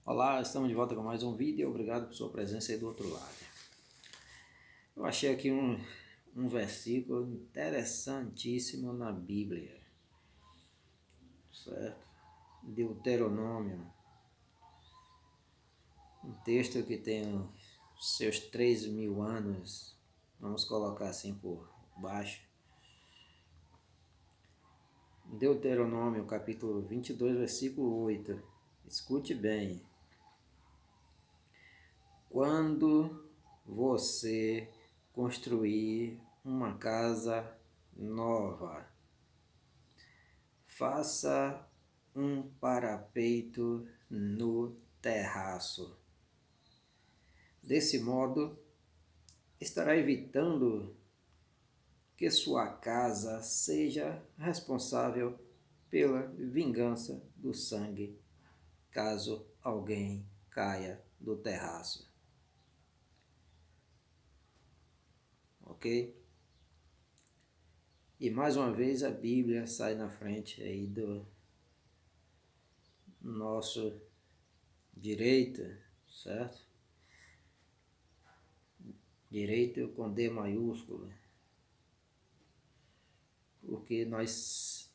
Olá, estamos de volta com mais um vídeo e obrigado por sua presença aí do outro lado. Eu achei aqui um versículo interessantíssimo na Bíblia, certo? Deuteronômio, um texto que tem seus 3.000 anos, vamos colocar assim por baixo. Deuteronômio capítulo 22, versículo 8, escute bem. Quando você construir uma casa nova, faça um parapeito no terraço. Desse modo, estará evitando que sua casa seja responsável pela vingança do sangue, caso alguém caia do terraço. Ok? E mais uma vez a Bíblia sai na frente aí do nosso direito, certo? Direito com D maiúsculo. Porque nós,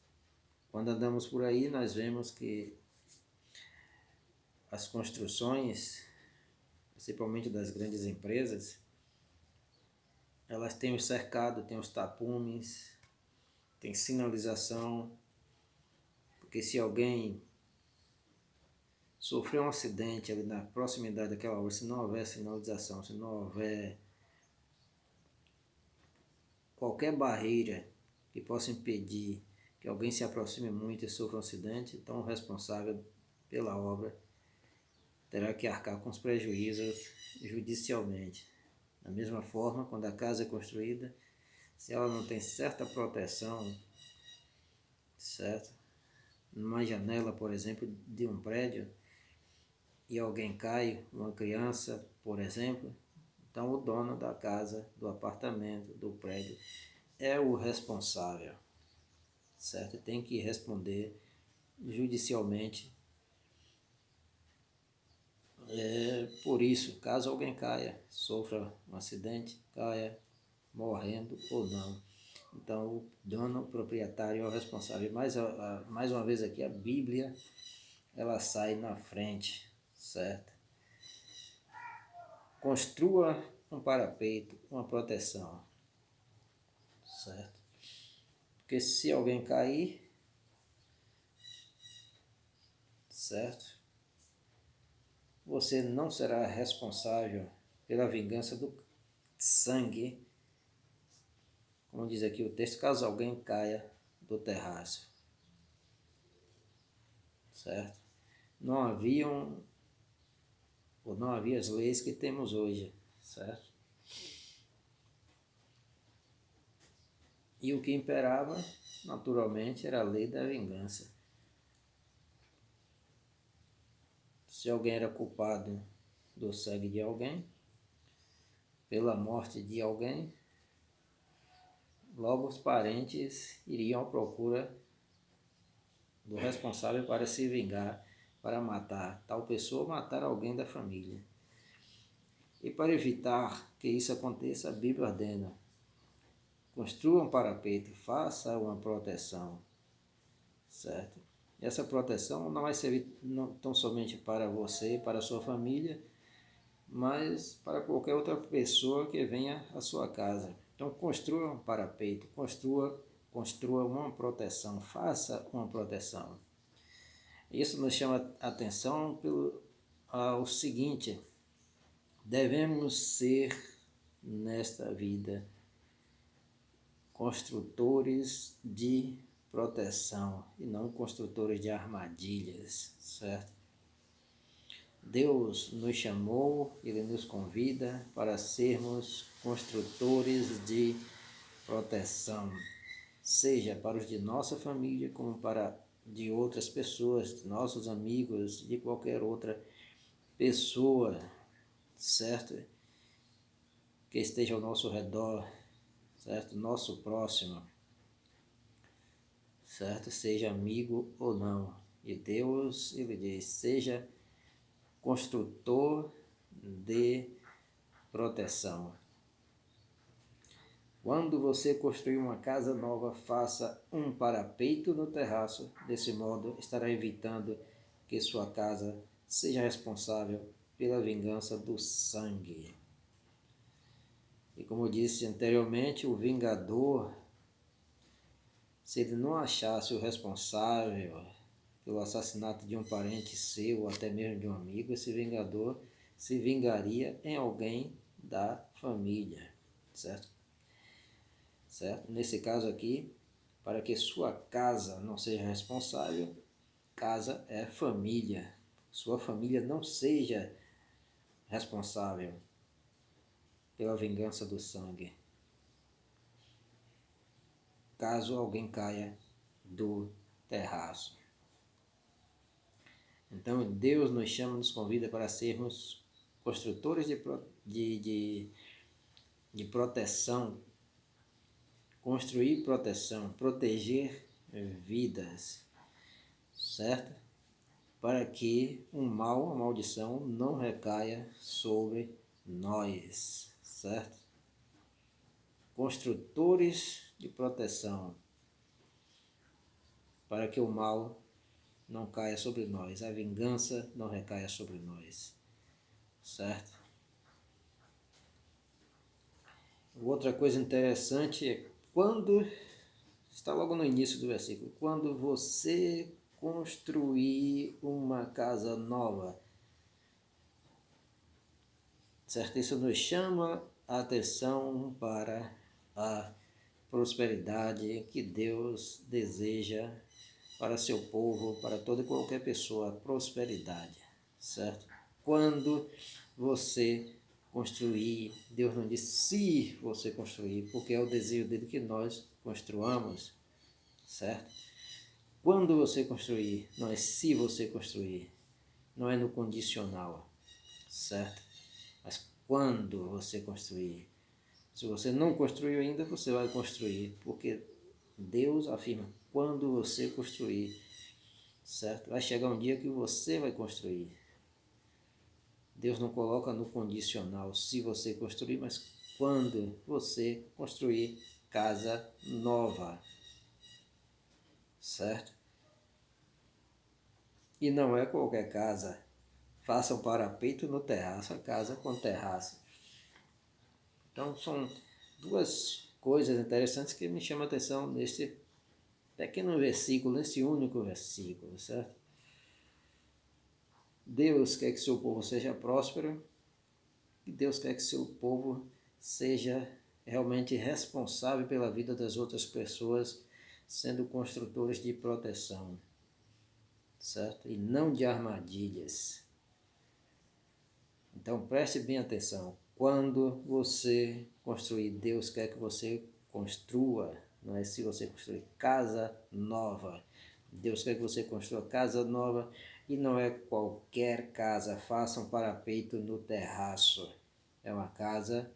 quando andamos por aí, nós vemos que as construções, principalmente das grandes empresas, elas têm o cercado, têm os tapumes, tem sinalização, porque se alguém sofreu um acidente ali na proximidade daquela obra, se não houver sinalização, se não houver qualquer barreira que possa impedir que alguém se aproxime muito e sofra um acidente, então o responsável pela obra terá que arcar com os prejuízos judicialmente. Da mesma forma, quando a casa é construída, se ela não tem certa proteção, certo? Numa janela, por exemplo, de um prédio, e alguém cai, uma criança, por exemplo, então o dono da casa, do apartamento, do prédio, é o responsável, certo? Tem que responder judicialmente. Por isso, caso alguém caia, sofra um acidente, caia morrendo ou não. Então, o dono, o proprietário é o responsável. Mas, mais uma vez aqui, a Bíblia, ela sai na frente, certo? Construa um parapeito, uma proteção, certo? Porque se alguém cair, certo? Você não será responsável pela vingança do sangue, como diz aqui o texto, caso alguém caia do terraço, certo? Não haviam, ou não havia as leis que temos hoje, certo? E o que imperava, naturalmente, era a lei da vingança. Se alguém era culpado do sangue de alguém, pela morte de alguém, logo os parentes iriam à procura do responsável para se vingar, para matar tal pessoa, matar alguém da família. E para evitar que isso aconteça, a Bíblia ordena: construa um parapeito, faça uma proteção, certo? E essa proteção não vai servir não tão somente para você, para a sua família, mas para qualquer outra pessoa que venha à sua casa. Então construa um parapeito, construa uma proteção, faça uma proteção. Isso nos chama a atenção ao seguinte: devemos ser nesta vida construtores de proteção e não construtores de armadilhas, certo? Deus nos chamou, Ele nos convida para sermos construtores de proteção, seja para os de nossa família como para de outras pessoas, de nossos amigos, de qualquer outra pessoa, certo? Que esteja ao nosso redor, certo? Nosso próximo, certo? Seja amigo ou não. E Deus, Ele diz, seja construtor de proteção. Quando você construir uma casa nova, faça um parapeito no terraço. Desse modo, estará evitando que sua casa seja responsável pela vingança do sangue. E como eu disse anteriormente, o vingador, se ele não achasse o responsável pelo assassinato de um parente seu ou até mesmo de um amigo, esse vingador se vingaria em alguém da família, certo? Nesse caso aqui, para que sua casa não seja responsável, casa é família. Sua família não seja responsável pela vingança do sangue, caso alguém caia do terraço. Então Deus nos chama, nos convida para sermos construtores de proteção, construir proteção, proteger vidas, certo? Para que um mal, uma maldição não recaia sobre nós, certo? Construtores de proteção, para que o mal não caia sobre nós, a vingança não recaia sobre nós, certo? Outra coisa interessante é quando, está logo no início do versículo, quando você construir uma casa nova, certo? Isso nos chama a atenção para a prosperidade que Deus deseja para seu povo, para toda e qualquer pessoa, prosperidade, certo? Quando você construir, Deus não diz se você construir, porque é o desejo dele que nós construamos, certo? Quando você construir, não é se você construir, não é no condicional, certo? Mas quando você construir. Se você não construiu ainda, você vai construir, porque Deus afirma, quando você construir, certo? Vai chegar um dia que você vai construir. Deus não coloca no condicional se você construir, mas quando você construir casa nova, certo? E não é qualquer casa. Faça um parapeito no terraço, a casa com terraço. Então são duas coisas interessantes que me chamam a atenção neste pequeno versículo, nesse único versículo, certo? Deus quer que seu povo seja próspero e Deus quer que seu povo seja realmente responsável pela vida das outras pessoas, sendo construtores de proteção, certo? E não de armadilhas. Então preste bem atenção. Quando você construir, Deus quer que você construa, não é se você construir casa nova. Deus quer que você construa casa nova e não é qualquer casa. Faça um parapeito no terraço. É uma casa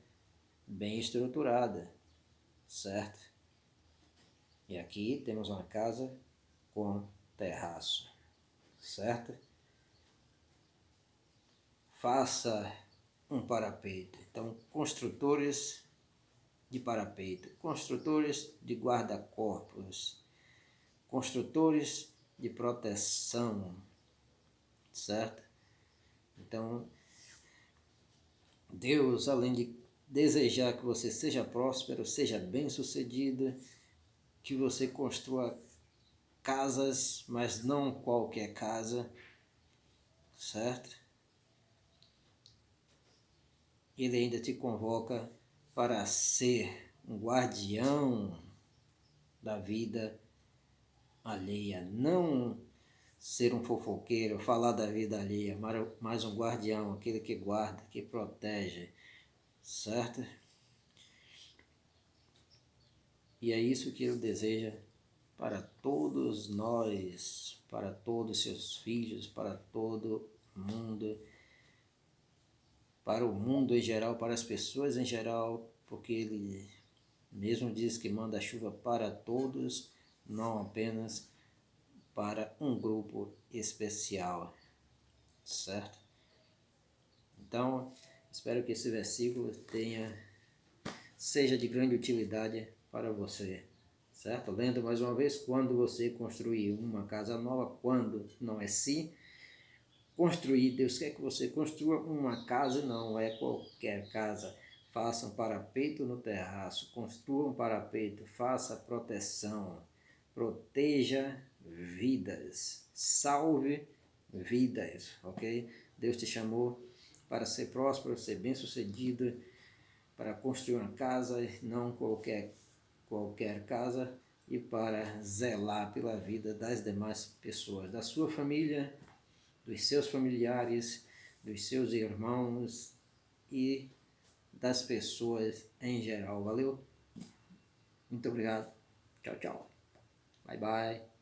bem estruturada, certo? E aqui temos uma casa com terraço, certo? Faça um parapeito. Então, construtores de parapeito, construtores de guarda-corpos, construtores de proteção, certo? Então, Deus, além de desejar que você seja próspero, seja bem-sucedido, que você construa casas, mas não qualquer casa, certo? Ele ainda te convoca para ser um guardião da vida alheia, não ser um fofoqueiro, falar da vida alheia, mas um guardião, aquele que guarda, que protege, certo? E é isso que ele deseja para todos nós, para todos seus filhos, para todo mundo, para o mundo em geral, para as pessoas em geral, porque ele mesmo diz que manda chuva para todos, não apenas para um grupo especial, certo? Então, espero que esse versículo seja de grande utilidade para você, certo? Lendo mais uma vez, quando você construir uma casa nova, quando não é se construir, Deus quer que você construa uma casa, não é qualquer casa. Faça um parapeito no terraço, construa um parapeito, faça proteção, proteja vidas, salve vidas, ok? Deus te chamou para ser próspero, ser bem-sucedido, para construir uma casa, não qualquer casa, e para zelar pela vida das demais pessoas, da sua família, dos seus familiares, dos seus irmãos e das pessoas em geral. Valeu? Muito obrigado. Tchau, tchau. Bye, bye.